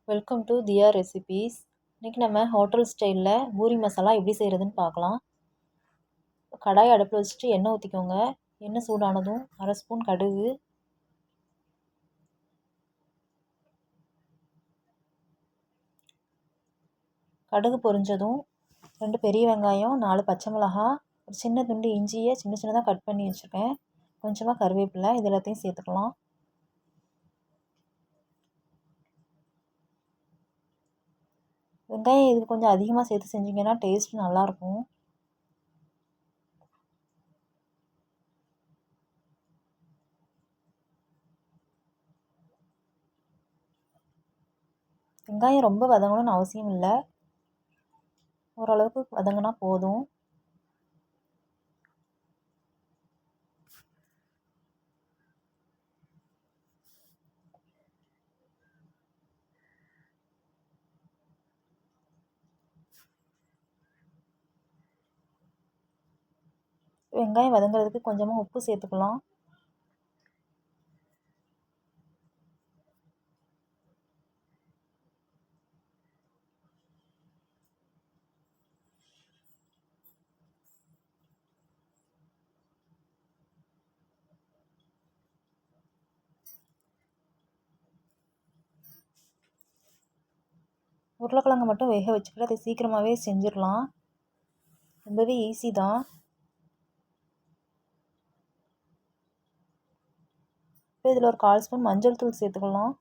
Welcome to Diya recipes. இன்றைக்கி நம்ம hotel ஸ்டைலில் பூரி மசாலா எப்படி செய்கிறதுன்னு பார்க்கலாம். கடாய் அடுப்பில் வச்சுட்டு எண்ணெய் ஊற்றிக்கோங்க. எண்ணெய் சூடானதும் 1/2 ஸ்பூன் கடுகு, கடுகு பொரிஞ்சதும் 2 பெரிய வெங்காயம், 4 பச்சை மிளகாய், ஒரு சின்ன துண்டு இஞ்சியை சின்ன சின்னதாக கட் பண்ணி வச்சுருக்கேன், கொஞ்சமாக கருவேப்பிலை, இது எல்லாத்தையும் சேர்த்துக்கலாம். வெங்காயம் இதுக்கு கொஞ்சம் அதிகமாக சேர்த்து செஞ்சிங்கன்னா டேஸ்ட் நல்லாயிருக்கும். வெங்காயம் ரொம்ப வதங்கணும்னு அவசியம் இல்லை, ஓரளவுக்கு வதங்கினா போதும். வெங்காயம் வதங்குறதுக்கு கொஞ்சமாக உப்பு சேர்த்துக்கலாம். உருளைக்கிழங்கு மட்டும் வேக வச்சுக்கிட்டு அதை சீக்கிரமாகவே செஞ்சிடலாம், ரொம்பவே ஈஸி தான். இப்போ இதில் ஒரு 1/4 ஸ்பூன் மஞ்சள் தூள் சேர்த்துக்கலாம்.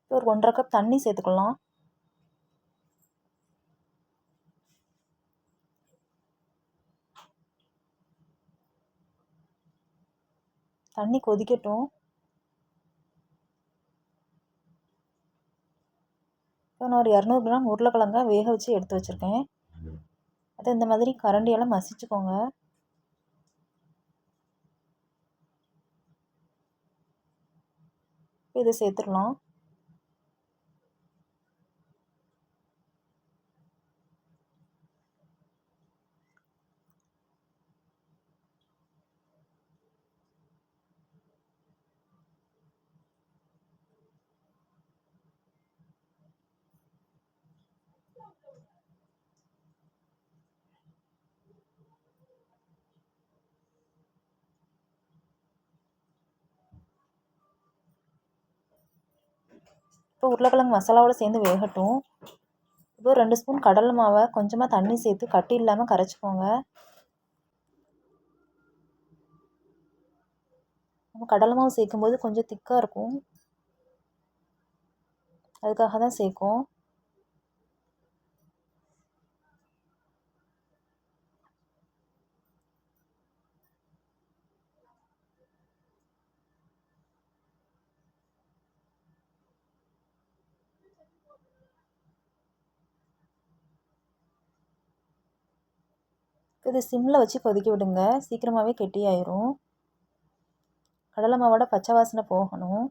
இப்போ ஒரு 1/2 கப் தண்ணி சேர்த்துக்கலாம். தண்ணி கொதிக்கட்டும். இப்போ நான் ஒரு 200 கிராம் உருளைக்கிழங்க வேக வச்சு எடுத்து வச்சுருக்கேன். அதை இந்த மாதிரி கரண்டியால் மசிச்சுக்கோங்க. இப்போ இதை சேர்த்துடலாம். இப்போ உருளைக்கிழங்கு மசாலாவோடு சேர்ந்து வேகட்டும். இப்போ 2 ஸ்பூன் கடலை மாவை கொஞ்சமாக தண்ணி சேர்த்து கட்டி இல்லாமல் கரைச்சிக்கோங்க. நம்ம கடலை மாவு சேர்க்கும்போது கொஞ்சம் திக்காக இருக்கும், அதுக்காக தான் சேர்க்கும். இது சிம்மில் வச்சு கொதிக்க விடுங்க, சீக்கிரமாகவே கெட்டியாயிரும். கடலை மாவோட பச்சை வாசனை போகணும்.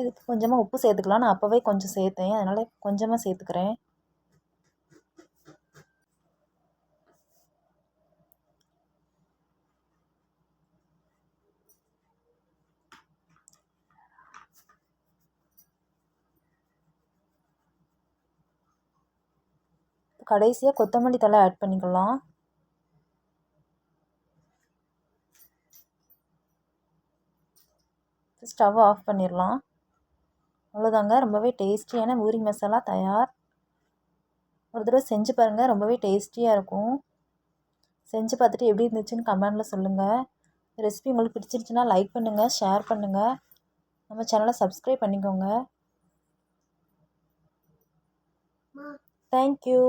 இதுக்கு கொஞ்சமாக உப்பு சேர்த்துக்கலாம். நான் அப்போவே கொஞ்சம் சேர்த்தேன், அதனால் கொஞ்சமாக சேர்த்துக்கிறேன். கடைசியாக கொத்தமல்லி தழை ஆட் பண்ணிக்கலாம். ஸ்டவ் ஆஃப் பண்ணிடலாம். அவ்வளோதாங்க, ரொம்பவே டேஸ்டியான பூரி மசாலா தயார். ஒரு தடவை செஞ்சு பாருங்கள், ரொம்பவே டேஸ்டியாக இருக்கும். செஞ்சு பார்த்துட்டு எப்படி இருந்துச்சுன்னு கமெண்டில் சொல்லுங்கள். ரெசிபி உங்களுக்கு பிடிச்சிருச்சுன்னா லைக் பண்ணுங்கள், ஷேர் பண்ணுங்கள். நம்ம சேனலை சப்ஸ்கிரைப் பண்ணிக்கோங்க. தேங்க்யூ.